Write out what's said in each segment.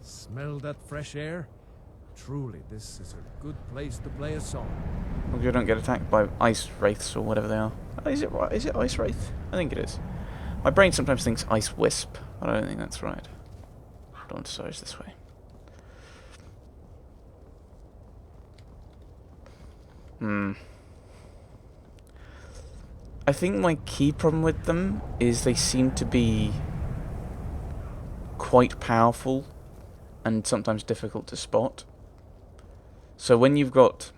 Smell that fresh air? Truly, this is a good place to play a song. Hope you don't get attacked by ice wraiths or whatever they are. Is it right? Is it ice wraith? I think it is. My brain sometimes thinks ice wisp, but I don't think that's right. Don't search this way. I think my key problem with them is they seem to be quite powerful and sometimes difficult to spot. So when you've got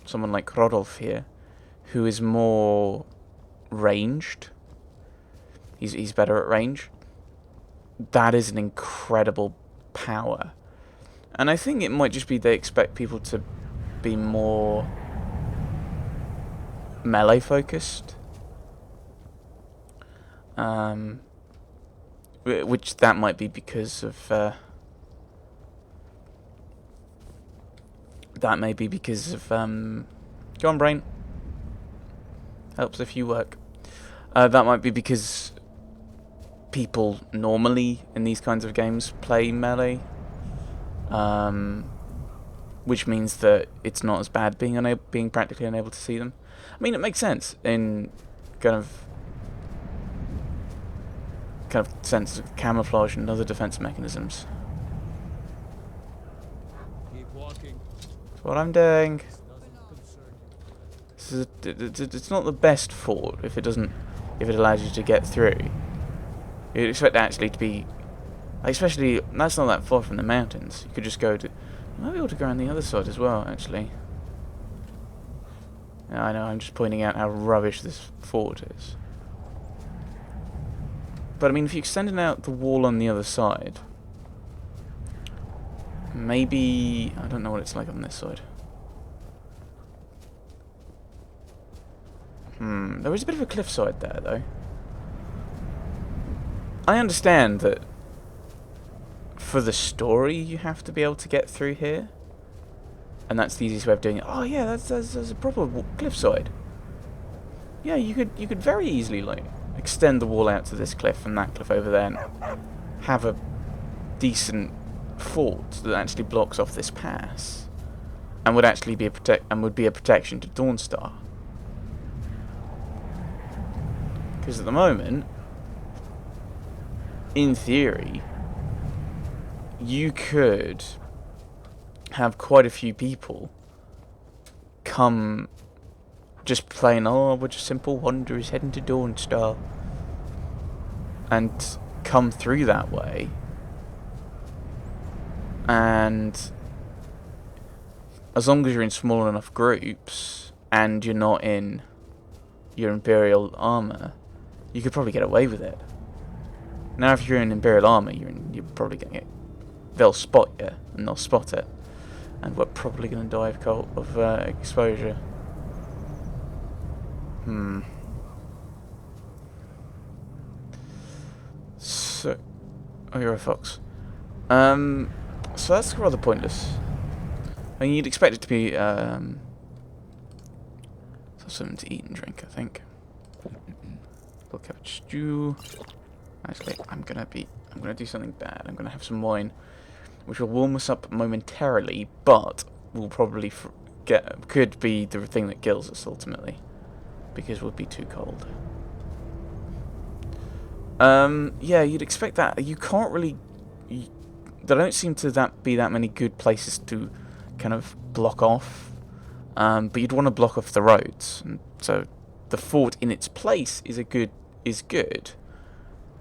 someone like Rodolph here, who is more ranged, he's better at range, that is an incredible power. And I think it might just be they expect people to be more melee focused. Which that might be because of go on, brain. Helps if you work. That might be because people normally in these kinds of games play melee, which means that it's not as bad being practically unable to see them. I mean, it makes sense in kind of sense of camouflage and other defense mechanisms. Keep walking. That's what I'm doing. This doesn't concern you. It's not the best fort if it allows you to get through. You'd expect it actually to be, especially that's not that far from the mountains. You could just go to. You might be able to go around the other side as well, actually. Yeah, I know. I'm just pointing out how rubbish this fort is. But I mean, if you extended out the wall on the other side, maybe I don't know what it's like on this side. There is a bit of a cliffside there, though. I understand that for the story you have to be able to get through here, and that's the easiest way of doing it. Oh yeah, that's a proper cliffside. Yeah, you could very easily like extend the wall out to this cliff and that cliff over there, and have a decent fort that actually blocks off this pass, and would actually be a protection to Dawnstar. Because at the moment, in theory, you could have quite a few people come just playing, oh, we're just simple wanderers heading to Dawnstar, and come through that way. And as long as you're in small enough groups and you're not in your Imperial armor, you could probably get away with it. Now, if you're in Imperial armor, you're probably going to get. They'll spot you, and they'll spot it, and we're probably going to die of exposure. So, oh, you're a fox. So that's rather pointless. I mean, you'd expect it to be something to eat and drink, I think. Little cabbage stew. Actually, I'm gonna do something bad. I'm gonna have some wine, which will warm us up momentarily, but will probably could be the thing that kills us ultimately, because we'll be too cold. Yeah, you'd expect that. You can't really. There don't seem to be that many good places to kind of block off, but you'd want to block off the roads, and so the fort in its place is good,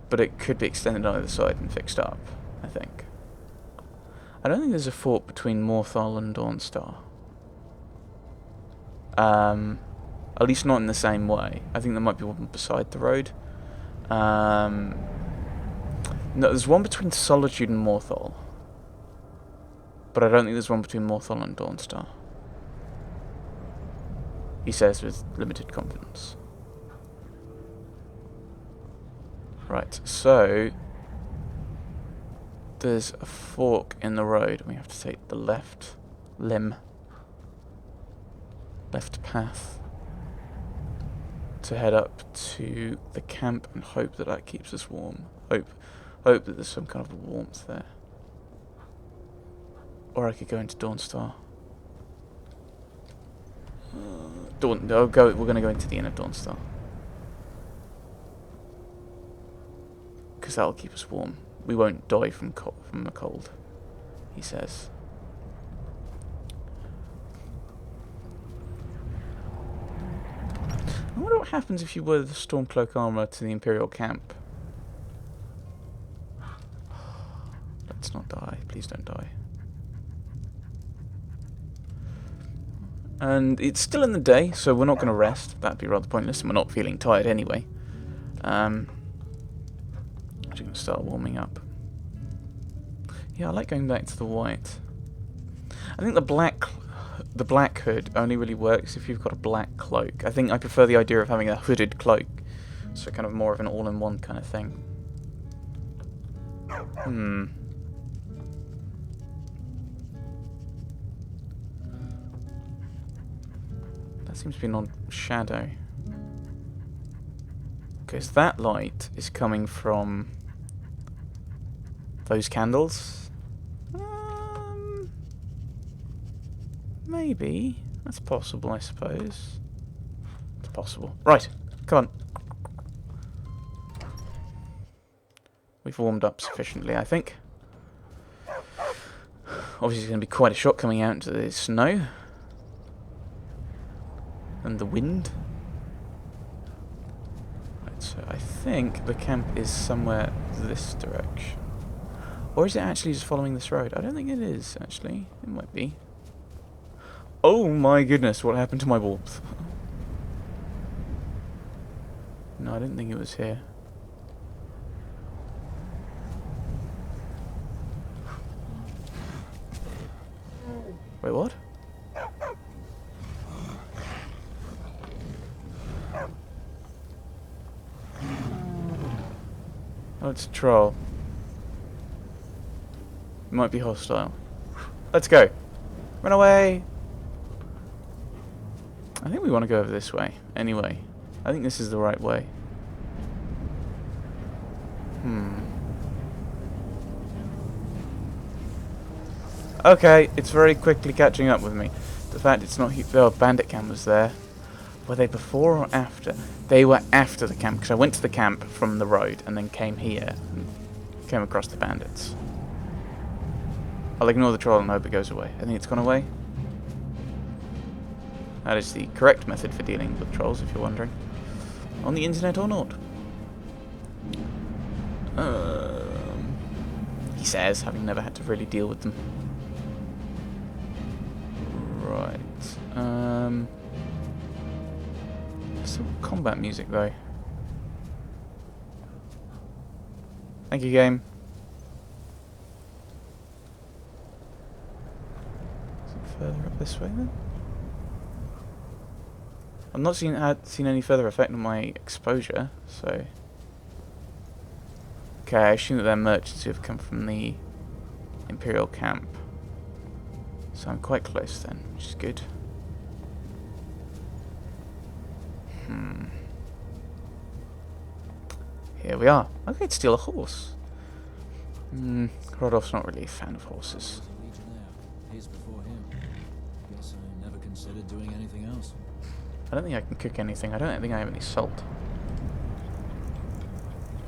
but it could be extended on either side and fixed up, I think. I don't think there's a fort between Morthal and Dawnstar. At least not in the same way. I think there might be one beside the road. No, there's one between Solitude and Morthal, but I don't think there's one between Morthal and Dawnstar. He says with limited confidence. Right, so there's a fork in the road, and we have to take the left path to head up to the camp and hope that keeps us warm. Hope that there's some kind of warmth there. Or I could go into Dawnstar. We're going to go into the Inn of Dawnstar. Because that'll keep us warm. We won't die from the cold, he says. I wonder what happens if you wear the Stormcloak armor to the Imperial camp. Let's not die. Please don't die. And it's still in the day, so we're not going to rest. That'd be rather pointless, and we're not feeling tired anyway. I'm just going to start warming up. Yeah, I like going back to the white. I think the black hood only really works if you've got a black cloak. I think I prefer the idea of having a hooded cloak, so kind of more of an all-in-one kind of thing. That seems to be non-shadow. Because that light is coming from those candles. Maybe. That's possible, I suppose. It's possible. Right, come on. We've warmed up sufficiently, I think. Obviously, it's going to be quite a shock coming out into the snow. And the wind. Right, so I think the camp is somewhere this direction. Or is it actually just following this road? I don't think it is, actually. It might be. Oh my goodness, what happened to my warmth? No, I didn't think it was here. Wait, what? Oh, it's a troll. It might be hostile. Let's go. Run away! I think we want to go over this way. Anyway, I think this is the right way. Okay, it's very quickly catching up with me. The fact it's not... Oh, bandit camp was there. Were they before or after? They were after the camp, because I went to the camp from the road and then came here and came across the bandits. I'll ignore the troll and hope it goes away. I think it's gone away. That is the correct method for dealing with trolls, if you're wondering. On the internet or not. He says, having never had to really deal with them. Right. Still combat music though. Thank you, game. Is it further up this way then? I've not seen any further effect on my exposure, so... Okay, I assume that they're merchants who have come from the Imperial camp. So I'm quite close then, which is good. Here we are. I could steal a horse. Rodolph's not really a fan of horses. He's before him. Guess I never considered doing anything else. I don't think I can cook anything. I don't think I have any salt.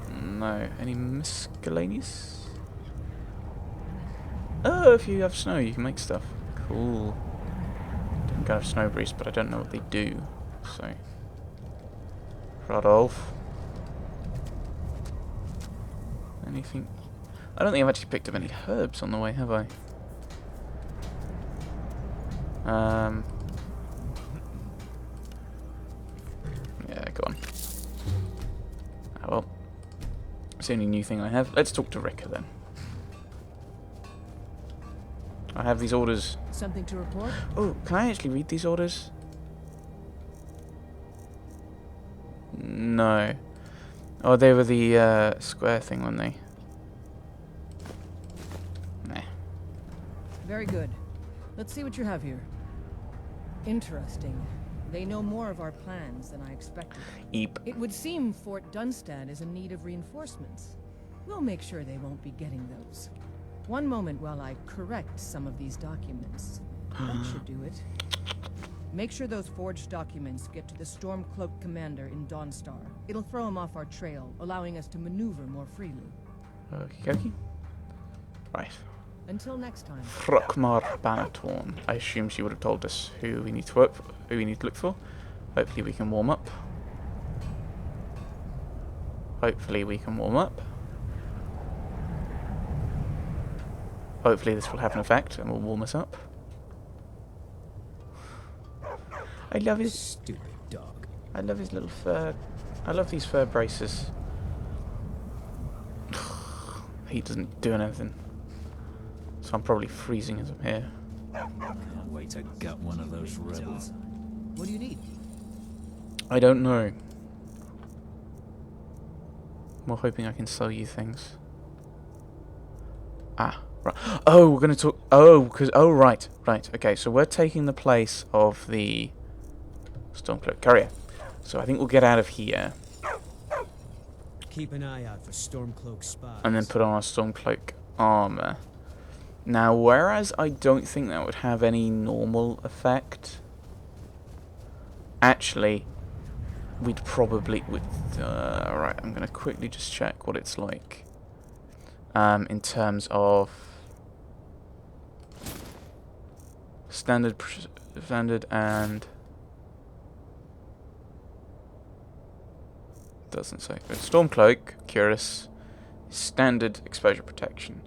No. Any miscellaneous? Oh, if you have snow, you can make stuff. Cool. Different kind of snow breeze, but I don't know what they do. So, Rodolph. Anything? I don't think I've actually picked up any herbs on the way, have I? Yeah, go on. Oh well. It's the only new thing I have. Let's talk to Rika then. I have these orders. Something to report? Oh, can I actually read these orders? No. Oh, they were the square thing, weren't they? Nah. Very good. Let's see what you have here. Interesting. They know more of our plans than I expected. Eep. It would seem Fort Dunstad is in need of reinforcements. We'll make sure they won't be getting those. One moment while I correct some of these documents. That should do it. Make sure those forged documents get to the Stormcloak commander in Dawnstar. It'll throw him off our trail, allowing us to maneuver more freely. Okie dokie. Right. Until next time. Frokmar Banatorn. I assume she would have told us who we need to work for, who we need to look for. Hopefully we can warm up. Hopefully we can warm up. Hopefully this will have an effect and will warm us up. I love his Stupid dog. I love his little fur. I love these fur braces. He doesn't do anything. So I'm probably freezing as I'm here. Can't wait to gut one of those rebels. What do you need? I don't know. I'm hoping I can sell you things. Ah, right. Oh, we're going to talk... Oh, because... Oh, right. Right. Okay, so we're taking the place of the Stormcloak carrier. So I think we'll get out of here. Keep an eye out for Stormcloak spies. And then put on our Stormcloak armor. Now, whereas I don't think that would have any normal effect... Actually... We'd probably... Right, I'm going to quickly just check what it's like. In terms of... Standard and... Doesn't say. But Stormcloak, curious, is standard exposure protection.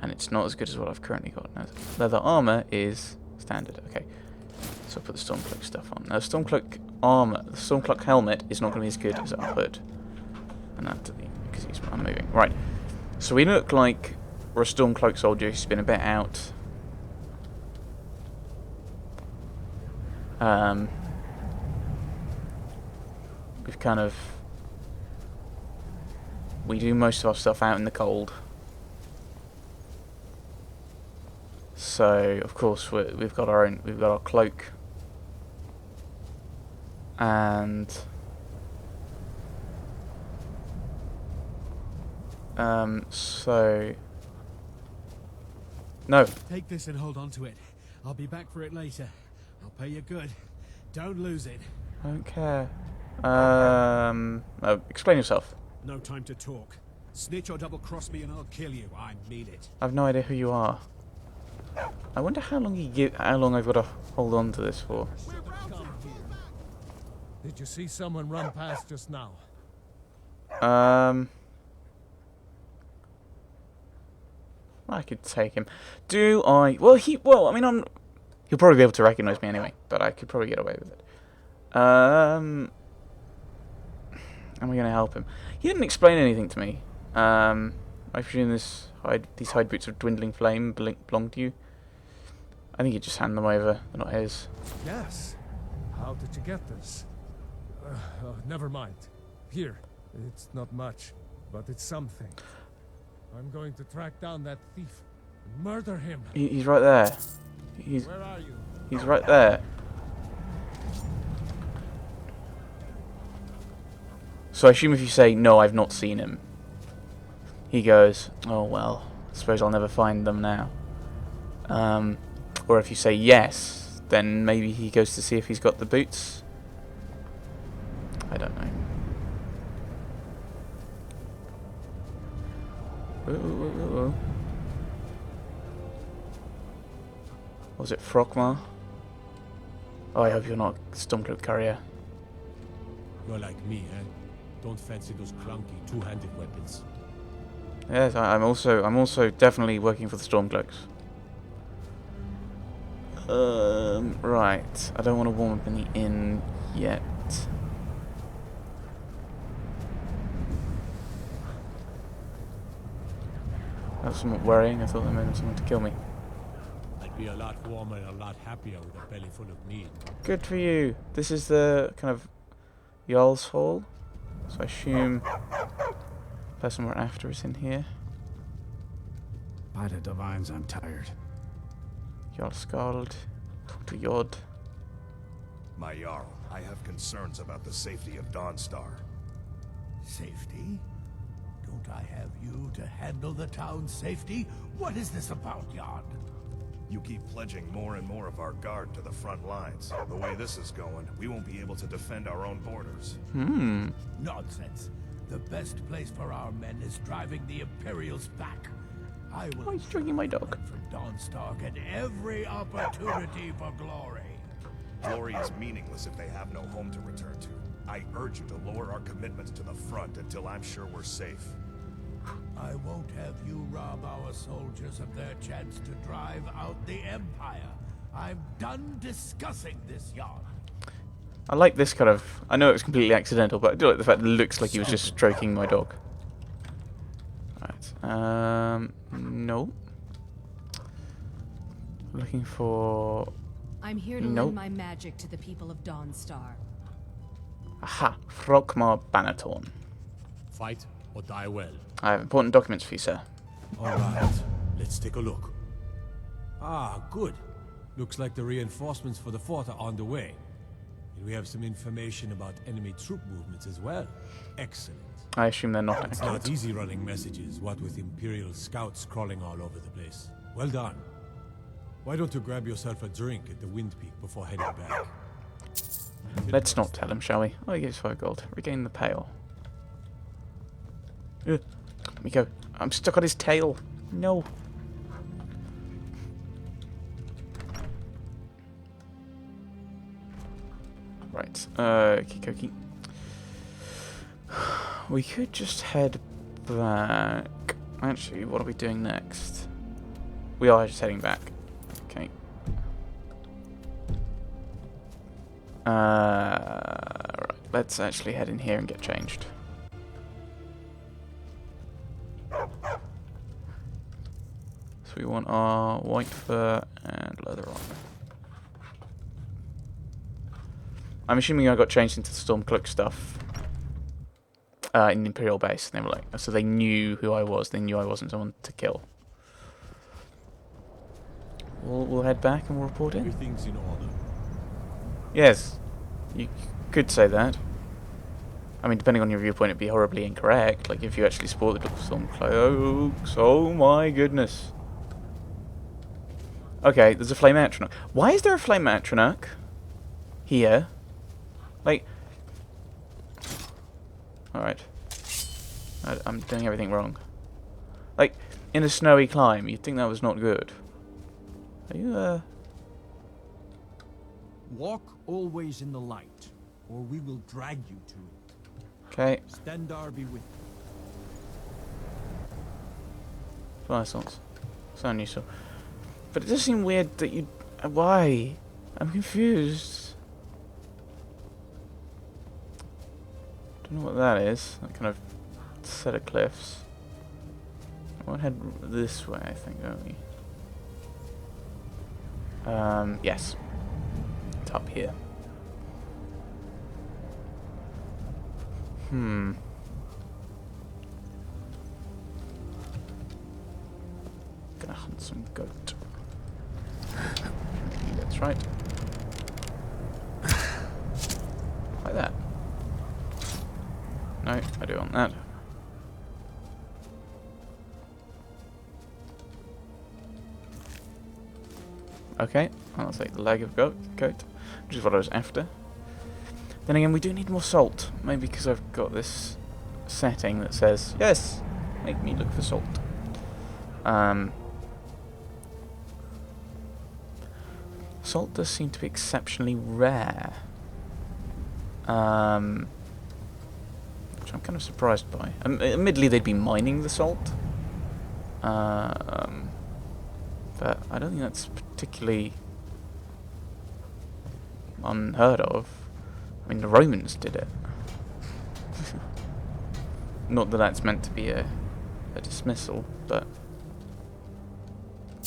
And it's not as good as what I've currently got. Now, leather armor is standard. Okay. So I'll put the Stormcloak stuff on. Now, Stormcloak armor, the Stormcloak helmet is not going to be as good as iHUD. And that's because I'm moving. Right. So we look like we're a Stormcloak soldier who's been a bit out. We've kind of... We do most of our stuff out in the cold. So, of course, we've got our own... We've got our cloak. And... so... No. Take this and hold on to it. I'll be back for it later. I'll pay you good. Don't lose it. I don't care. Explain yourself. No time to talk. Snitch or double-cross me and I'll kill you. I mean it. I've no idea who you are. I wonder how long I've got to hold on to this for. Did you see someone run past just now? I could take him. Do I? Well, I mean, he'll probably be able to recognize me anyway, but I could probably get away with it. Am I going to help him? He didn't explain anything to me. I presume these hide boots of dwindling flame belong to you. I think you just hand them over. They're not his. Yes. How did you get this? Never mind. Here. It's not much, but it's something. I'm going to track down that thief and murder him. He's right there. Where are you? He's right there. So I assume if you say, no, I've not seen him, he goes, oh well, I suppose I'll never find them now. Or if you say yes, then maybe he goes to see if he's got the boots. I don't know. Ooh. Was it Frokmar? Oh, I hope you're not a Stormcloak carrier. You're like me, eh? Don't fancy those clunky two-handed weapons. Yes, I'm also definitely working for the Stormcloaks. Right. I don't want to warm up in the inn yet. That was somewhat worrying. I thought they meant someone to kill me. I'd be a lot warmer and a lot happier with a belly full of meat. Good for you. This is the kind of Jarl's Hall. So I assume the person we're after is in here. By the divines, I'm tired. Jarl Skald. Talk to Yod. My Jarl, I have concerns about the safety of Dawnstar. Safety? Don't Don't I have you to handle the town's safety? What is this about, Yard? You keep pledging more and more of our guard to the front lines. The way this is going, we won't be able to defend our own borders. Nonsense. The best place for our men is driving the Imperials back. I will Why is stroking my dog? from Dawnstar get every opportunity for glory. Glory is meaningless if they have no home to return to. I urge you to lower our commitments to the front until I'm sure we're safe. I won't have you rob our soldiers of their chance to drive out the Empire. I'm done discussing this, Yard. I like this kind of... I know it was completely accidental, but I do like the fact that it looks like he was just stroking my dog. Right. No. Looking for... I'm here to Nope. lend my magic to the people of Dawnstar. Aha! Frogmar Banatorn. Fight or die well. I have important documents for you, sir. All right, let's take a look. Ah, good. Looks like the reinforcements for the fort are on the way. And we have some information about enemy troop movements as well. Excellent. I assume they're not It's accurate. not easy running messages, what with Imperial scouts crawling all over the place. Well done. Why don't you grab yourself a drink at the Wind Peak before heading back? Let's not tell him, shall we? Oh, he gives 5 gold. Regain the pail. Let me go. I'm stuck on his tail. No. Right. Kikoki. We could just head back. Actually, what are we doing next? We are just heading back. Okay. Right. Let's actually head in here and get changed. So we want our white fur and leather armor. I'm assuming I got changed into the Stormcloak stuff in the Imperial base. They were like, so they knew who I was. They knew I wasn't someone to kill. We'll head back and we'll report in. Everything's in order. Yes, you could say that. I mean, depending on your viewpoint, it'd be horribly incorrect. Like if you actually sport the Stormcloaks. Oh my goodness. Okay, there's a Flame Atronach. Why is there a Flame Atronach here? Like, alright. I'm doing everything wrong. Like, in a snowy climb, you'd think that was not good. Are you, Walk always in the light, or we will drag you to it. Okay, Stendarr be with you. Renaissance. Sound useful. But it does seem weird that you... why? I'm confused. Don't know what that is. That kind of set of cliffs. I won't head this way, I think, don't we? Yes. It's up here. Gonna hunt some goat. That's right. Like that. No, I do want that. Okay, I'll take the leg of goat, which is what I was after. Then again, we do need more salt. Maybe because I've got this setting that says, yes, make me look for salt. Salt does seem to be exceptionally rare. Which I'm kind of surprised by. Admittedly, they'd be mining the salt. But I don't think that's particularly unheard of. I mean, the Romans did it. Not that that's meant to be a dismissal, but...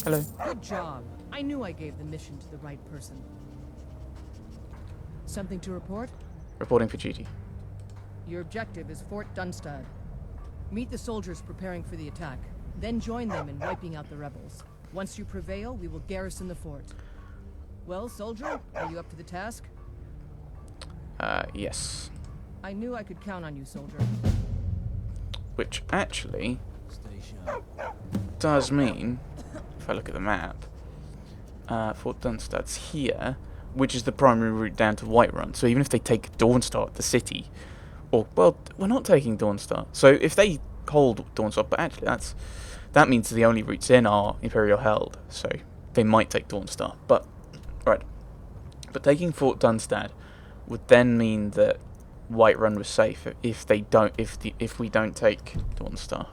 Hello. Good job. I knew I gave the mission to the right person. Something to report? Reporting for duty. Your objective is Fort Dunstad. Meet the soldiers preparing for the attack, then join them in wiping out the rebels. Once you prevail, we will garrison the fort. Well, soldier, are you up to the task? Yes. I knew I could count on you, soldier. which actually Stay sharp. does mean, if I look at the map, Fort Dunstad's here, which is the primary route down to Whiterun. So even if they take Dawnstar, the city, or, well, we're not taking Dawnstar. So if they hold Dawnstar, but actually that means the only routes in are Imperial held, so they might take Dawnstar. But, right. But taking Fort Dunstad would then mean that Whiterun was safe if we don't take Dawnstar.